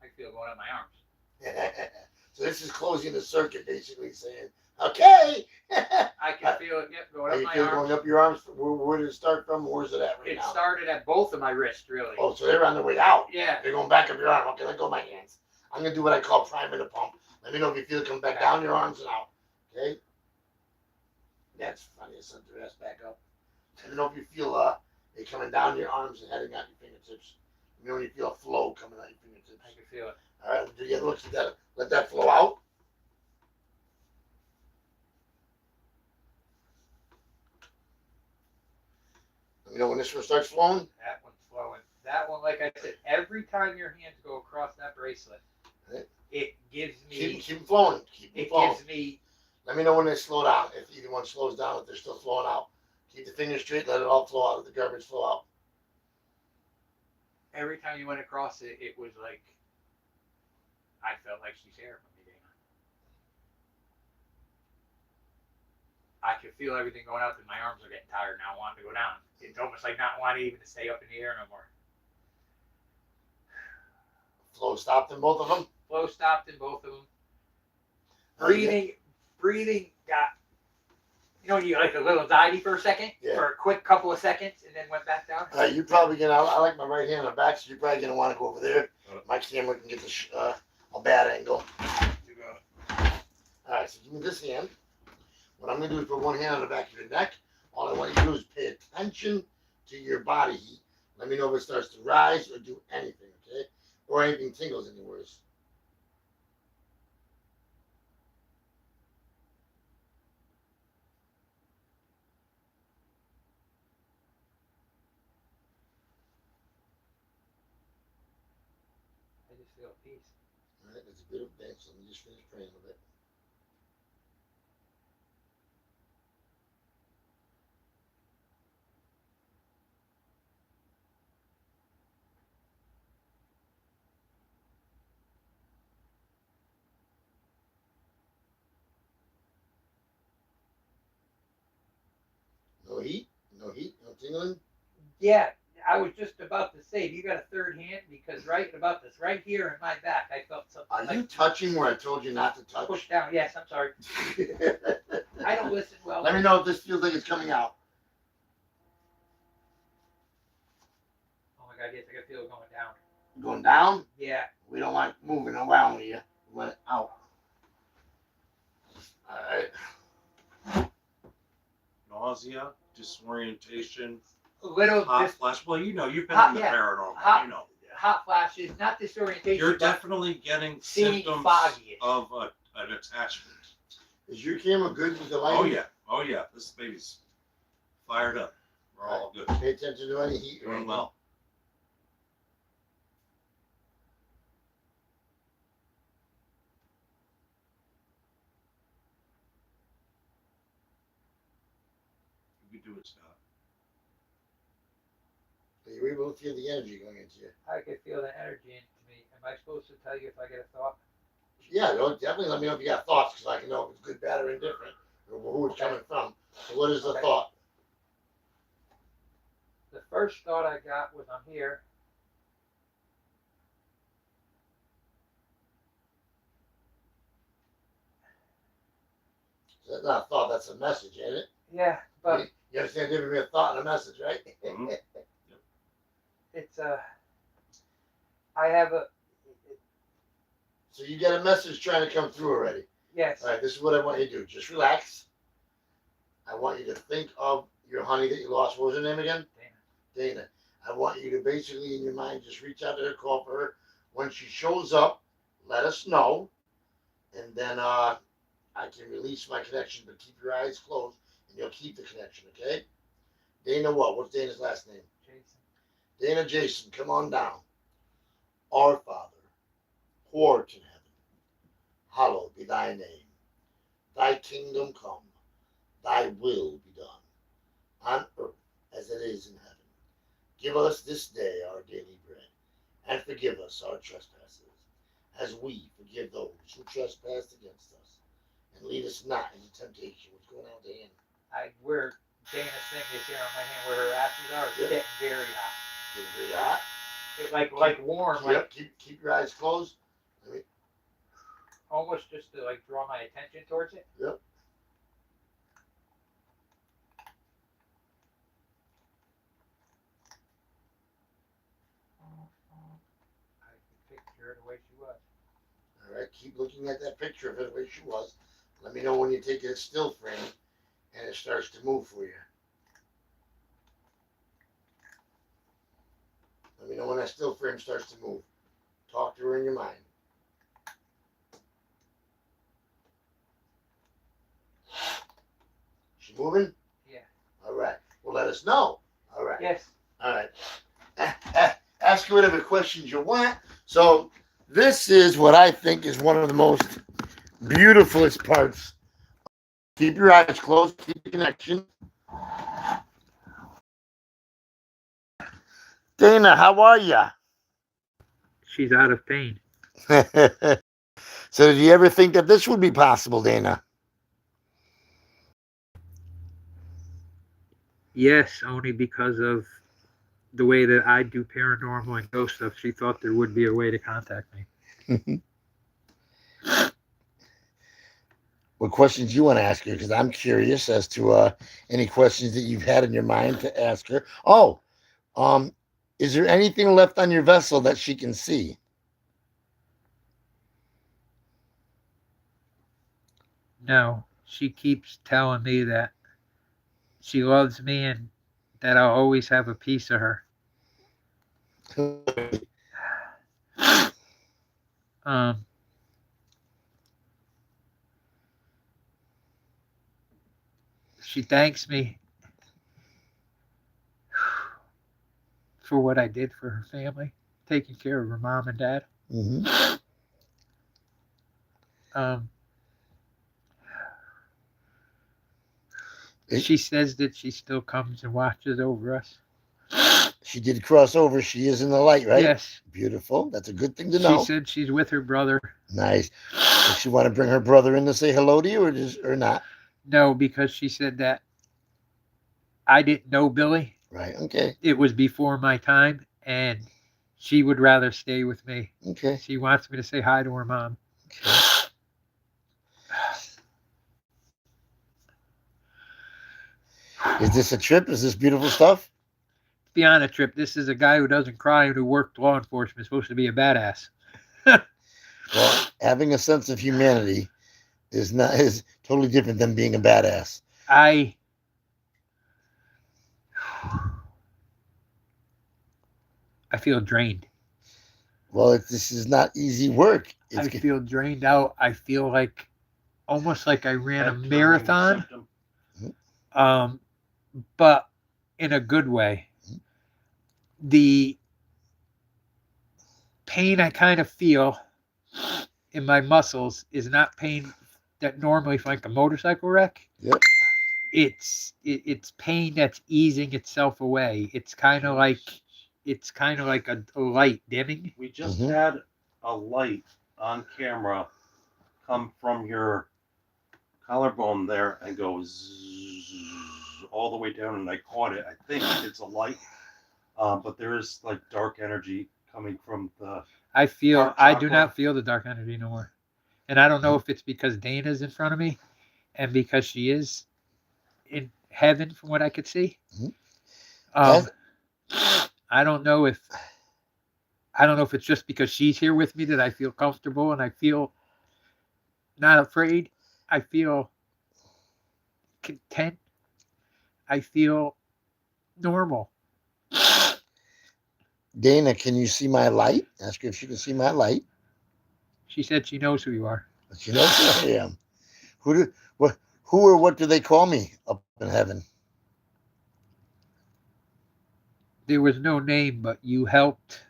I feel it going up my arms. So this is closing the circuit, basically saying, okay. I can feel it, going How up you my feel arms. going up your arms? Where did it start from? Where's it at right It now? started at both of my wrists, really. Oh, so they're on their way out. Yeah. They're going back up your arm. Okay, let go of my hands. I'm going to do what I call priming the pump. Let me know if you feel it come back down your arms and out. Okay? That's funny. I sent the rest back up. Let me know if you feel it coming down your arms and heading out your fingertips. You know when you feel a flow coming out your fingertips. I can feel it. All right, do you look at that? Let that flow out. Let me know when this one starts flowing. That one's flowing. That one, like I said, every time your hands go across that bracelet, Right. it gives me. Keep them flowing. Keep them It flowing. gives me. Let me know when they slow down. If either one slows down, if they're still flowing out. Keep the fingers straight. Let it all flow out. Let the garbage flow out. Every time you went across it, it was like. I felt like she's hearing from me, Dana. I could feel everything going out, and my arms are getting tired now, wanting to go down. It's almost like not wanting even to stay up in the air no more. Flow stopped in both of them. Flow stopped in both of them. Okay. Breathing got, when you like a little anxiety for a second, Yeah. for a quick couple of seconds, and then went back down. You probably gonna. I like my right hand on the back, so you're probably gonna want to go over there. My camera can get a bad angle. You go. All right, so give me this hand. What I'm gonna do is put one hand on the back of your neck. All I want you to do is pay attention to your body heat. Let me know if it starts to rise or do anything, okay? Or anything tingles anywhere. I just feel peace. All right, that's a bit of dance. Let me just finish praying a bit. No heat, no tingling. Yeah, I was just about to say, you got a third hand because right about this, right here in my back, I felt something. Are like you touching where I told you not to touch? push down? Yes, I'm sorry. I don't listen well. Let me know if this feels like it's coming out. Oh my God, yes, I can feel it going down. Going down? Yeah. We don't want moving around with you. We want it out. All right. Nausea, disorientation, A little hot dis- flash. Well, you've been Hot- in the yeah. paranormal. Hot- You know. hot flashes, not disorientation. You're but definitely getting seeing symptoms foggy. of an attachment. Is your camera good with the light? Oh yeah. This baby's fired up. We're all good. Pay attention to any heat or Doing anything. well. You can do it, Scott. Are you able to feel the energy going into you? I can feel the energy into me. Am I supposed to tell you if I get a thought? Yeah, definitely let me know if you got thoughts because I can know if it's good, bad, or indifferent, or who it's coming from. So what is the Okay. thought? The first thought I got was I'm here. So that's not a thought, that's a message, ain't it? Yeah, but You understand the difference between a thought and a message, right? Mhm. it's I have a So you got a message trying to come through already. yes. All right, this is what I want you to do. Just relax. I want you to think of your honey that you lost. What was her name again? Dana. I want you to basically, in your mind, just reach out to her, call for her. When she shows up, let us know. And then I can release my connection, but keep your eyes closed and you'll keep the connection, okay? Dana what? What's Dana's last name? Jason. Dana Jason, come on down. Our Father, who art in heaven, hallowed be thy name. Thy kingdom come, thy will be done, on earth as it is in heaven. Give us this day our daily bread, and forgive us our trespasses, as we forgive those who trespass against us. And lead us not into temptation. What's going on with the hand? Where Dana's thing is here on my hand where her ashes are, it's Yeah. getting very hot. Getting very hot. It's like warm, like Yep. Keep your eyes closed. almost just to like draw my attention towards it. Yep. I can picture her the way she was. All right. Keep looking at that picture of her the way she was. Let me know when you take it still frame and it starts to move for you. Let me know when that still frame starts to move. Talk to her in your mind. She moving? Yeah. All right. Well, let us know. All right. Yes. All right. Ask her whatever questions you want. So this is what I think is one of the most beautifulest parts. Keep your eyes closed. Keep the connection. Dana, how are ya? She's out of pain. So did you ever think that this would be possible, Dana? Yes, only because of the way that I do paranormal and ghost stuff. She thought there would be a way to contact me. What questions you want to ask her? Because I'm curious as to any questions that you've had in your mind to ask her. Oh, is there anything left on your vessel that she can see? No, she keeps telling me that she loves me and that I'll always have a piece of her. She thanks me for what I did for her family, taking care of her mom and dad. Mm-hmm. She says that she still comes and watches over us. She did cross over. She is in the light, right? Yes. Beautiful. That's a good thing to know. She said she's with her brother. Nice. Does she want to bring her brother in to say hello to you, or not? No, because she said that I didn't know Billy. Right. Okay. It was before my time, and she would rather stay with me. Okay. She wants me to say hi to her mom. Okay. Is this a trip? Is this beautiful stuff? Be on a trip. This is a guy who doesn't cry and who worked law enforcement, supposed to be a badass. Well, having a sense of humanity is totally different than being a badass. I feel drained. Well, this is not easy work. I feel drained out. I feel like almost like I ran a marathon, but in a good way. The pain I kind of feel in my muscles is not pain that normally from like a motorcycle wreck. Yep. It's pain that's easing itself away. It's kind of like a light dimming. We just had a light on camera come from your collarbone there and go zzz, all the way down, and I caught it. I think it's a light, but there is like dark energy coming from the. I do not feel the dark energy no more, and I don't know if it's because Dana's in front of me, and because she is in heaven from what I could see. I don't know if it's just because she's here with me that I feel comfortable and I feel not afraid. I feel content. I feel normal. Dana, can you see my light? Ask her if she can see my light. She said she knows who you are. But she knows who I am. Who or what do they call me up in heaven? There was no name, but you helped.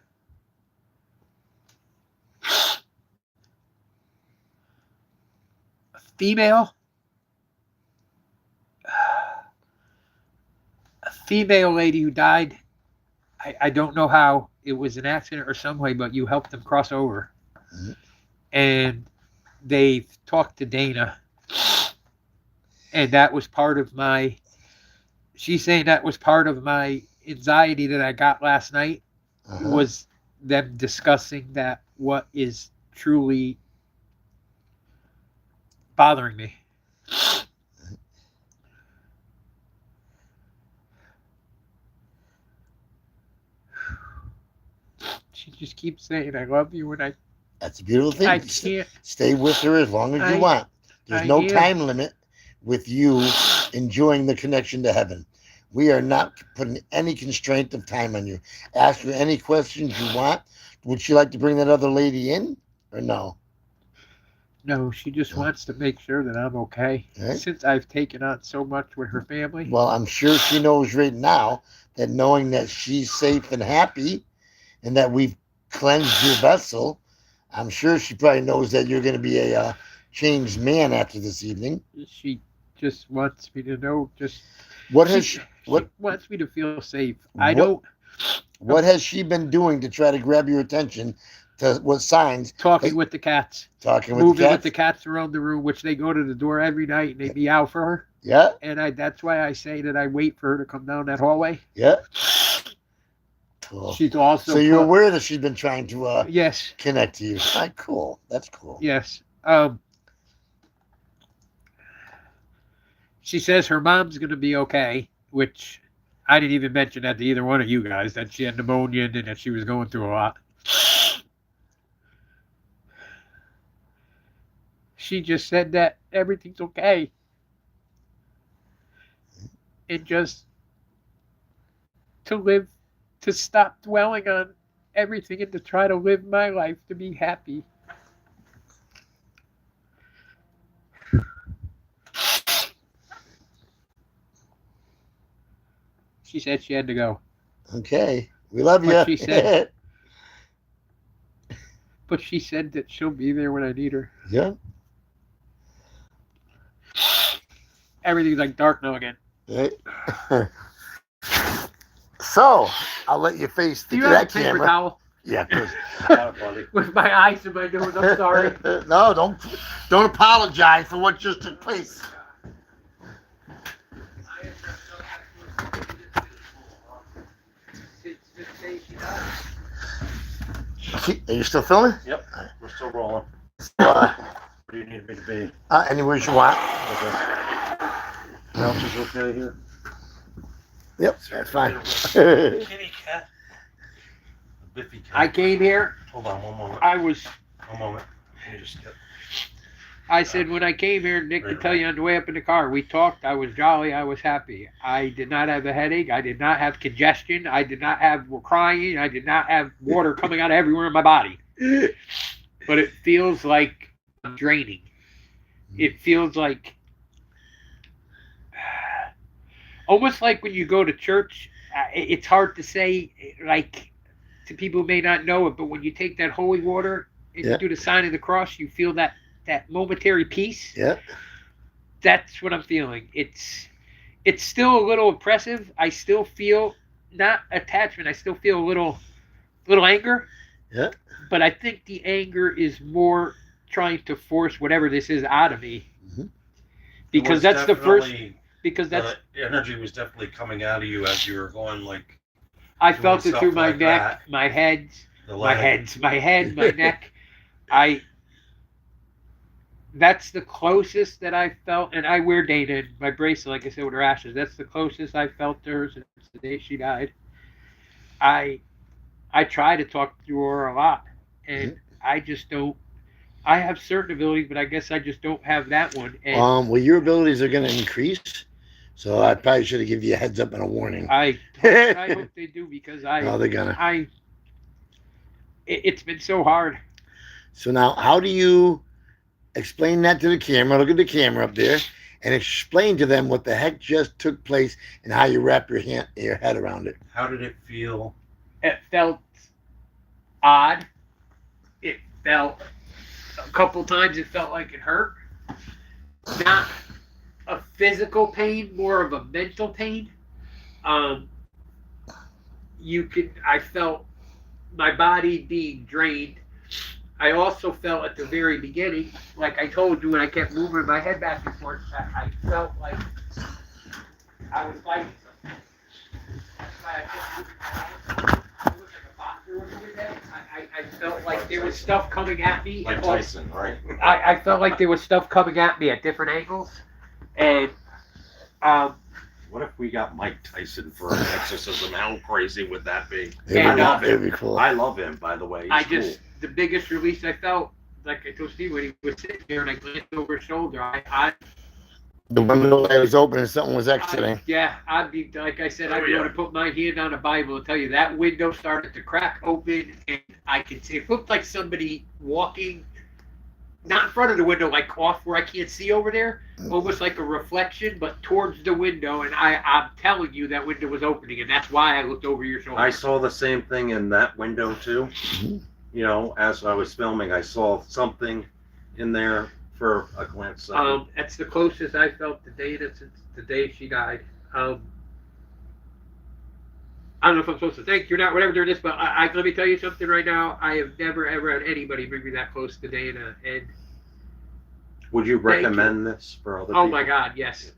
A female lady who died. I don't know how. It was an accident or some way, but you helped them cross over. Mm-hmm. And they talked to Dana. And that was part of my, she's saying that was part of my anxiety that I got last night, was them discussing that what is truly bothering me. She just keeps saying, I love you, and that's a beautiful thing. I can't. Stay with her as long as you want. There's no time limit with you enjoying the connection to heaven. We are not putting any constraint of time on you. Ask her any questions you want. Would she like to bring that other lady in or no? No, she just wants to make sure that I'm okay. Right. Since I've taken on so much with her family. Well, I'm sure she knows right now that knowing that she's safe and happy and that we've cleansed your vessel, I'm sure she probably knows that you're going to be a changed man after this evening. She just wants me to know. What has she, She what wants me to feel safe. I What- don't. what has she been doing to try to grab your attention? To what signs? Talking Hey, with the cats, Talking with moving the with cats. the cats around the room, which they go to the door every night and they meow for her. Yeah, And that's why I say that I wait for her to come down that hallway. yeah. Cool. She's also So you're aware that she's been trying to yes, connect to you. Cool. That's cool. yes. She says her mom's gonna be okay, which I didn't even mention that to either one of you guys, that she had pneumonia and that she was going through a lot. She just said that everything's okay. And just to stop dwelling on everything and to try to live my life to be happy. She said she had to go. Okay. We love you. What she said. But she said that she'll be there when I need her. Yeah. Everything's like dark now again. Right. So I'll let you face Do you that have a paper camera. towel? Yeah. 'Cause- Buddy. With my eyes in my nose, I'm sorry. No, don't apologize for what just took place. Are you still filming? Yep, we're still rolling. Uh, Where do you need me to be? Anywhere you want. Okay. Couch is okay here? Yep, that's fine. Kitty cat. A Biffy cat. I came here. Hold on one moment. One moment. Let me just get. I said when I came here, Nick could tell you on the way up in the car, we talked, I was jolly, I was happy. I did not have a headache, I did not have congestion, I did not have crying, I did not have water coming out of everywhere in my body. But it feels like I'm draining. It feels like almost like when you go to church, it's hard to say, like, to people who may not know it, but when you take that holy water and Yeah. you do the sign of the cross, you feel that momentary peace. Yeah. That's what I'm feeling. It's still a little oppressive. I still feel not attachment. I still feel a little anger. Yeah. But I think the anger is more trying to force whatever this is out of me. Mhm. Because It was that's the first. definitely- Because that's the energy was definitely coming out of you as you were going, like, I felt it stuff through my like neck, that. my head, the my leg. head, my neck. That's the closest that I felt, and I wear Dana in my bracelet, like I said, with her ashes. That's the closest I felt to her since the day she died. I try to talk to her a lot, and I just don't. I have certain abilities, but I guess I just don't have that one. And Well, your abilities are going to increase, so I probably should have given you a heads up and a warning. I hope they do because No, they're gonna. It's been so hard. So now, how do you explain that to the camera? Look at the camera up there, and explain to them what the heck just took place and how you wrap your head around it. How did it feel? It felt odd. It felt a couple times. It felt like it hurt. Not a physical pain, more of a mental pain. I felt my body being drained. I also felt at the very beginning, like I told you when I kept moving my head back and forth, I felt like I was fighting something. That's why I kept moving my head. I looked like a boxer over there. I felt like there was stuff coming at me. Like Tyson, right? I felt like there was stuff coming at me at different angles. And What if we got Mike Tyson for an exorcism? How crazy would that be? And, It'd be cool. I love him, by the way. He's the biggest release I felt, like I told Steve when he was sitting there and I glanced over his shoulder, I The window light was open and something was exiting. I'd be, like I said, Oh, I'd be able yeah. to put my hand on the Bible and tell you that window started to crack open, and I could see it looked like somebody walking, not in front of the window, like off where I can't see over there, almost like a reflection, but towards the window. And I'm telling you, that window was opening, and that's why I looked over your shoulder. I saw the same thing in that window too. You know, as I was filming, I saw something in there for a glance. That's the closest I felt to Dana since the day she died. I don't know if I'm supposed to thank you or not, whatever there is, but let me tell you something right now. I have never ever had anybody bring me that close to Dana, and Would you Thank recommend this for other people? oh my God, yes,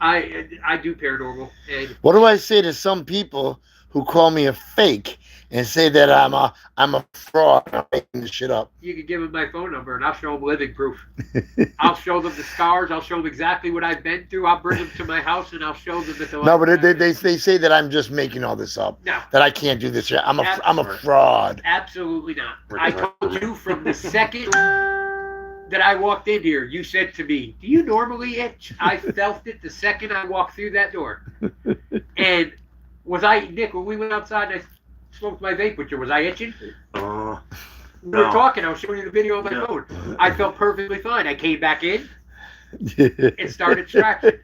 I do paranormal, and What do I say to some people who call me a fake and say that I'm a fraud? I'm making this shit up. you can give them my phone number, and I'll show them living proof. I'll show them the scars. I'll show them exactly what I've been through. I'll bring them to my house, and I'll show them that the No, but they say that I'm just making all this up. no. That I can't do this shit. I'm a Absolutely. fraud. Absolutely not. I told you from the second that I walked in here, you said to me, "Do you normally itch?" I felt it the second I walked through that door. And Nick, when we went outside and I smoked my vape with you, was I itching? We were No. talking, I was showing you the video on my No. phone. I felt perfectly fine. I came back in and started scratching.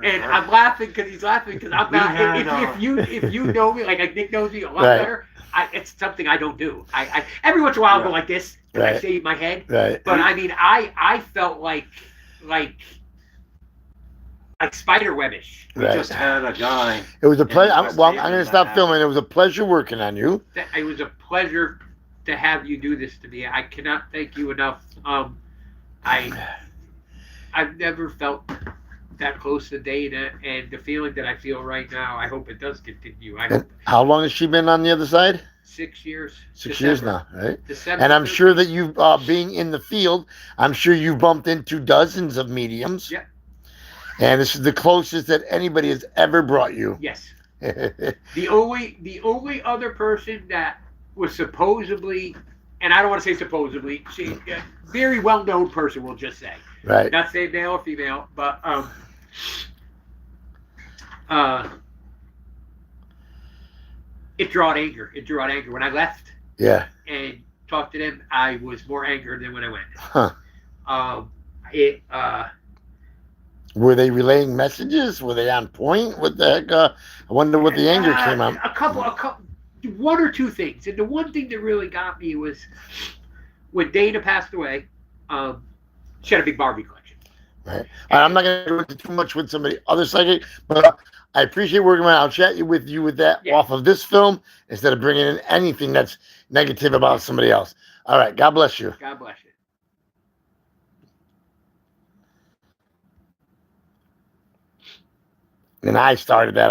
And I'm laughing because he's laughing because I'm We not. had, If you know me, like Nick knows me a lot Right. better, it's something I don't do. I every once in a while I'll go Yeah. like this and I Right. shave my head. Right. But I mean, I felt like spider webbish. We Right. just had a guy. It was a pleasure. Yeah, I'm going to stop that filming. It was a pleasure working on you. It was a pleasure to have you do this to me. I cannot thank you enough. I've never felt that close to Dana, and the feeling that I feel right now, I hope it does continue. I hope How long has she been on the other side? 6 years. 6 years December. now, right? December And I'm 13th. sure that you, being in the field, I'm sure you bumped into dozens of mediums. Yeah. And this is the closest that anybody has ever brought you. Yes. The only other person that was supposedly, and I don't want to say supposedly, she very well known person, we'll just say, Right. not say male or female, but it drawed anger. It drew out anger when I left Yeah. and talked to them. I was more angered than when I went. Huh. It Were they relaying messages? Were they on point? What the heck? I wonder what the anger came out. A couple, one or two things. And the one thing that really got me was when Dana passed away. She had a big Barbie collection. Right. I'm not going to go into too much with somebody other psychic, but I appreciate working with. I'll chat with you with that Yeah. off of this film instead of bringing in anything that's negative about somebody else. All right. God bless you. God bless you. And I started that.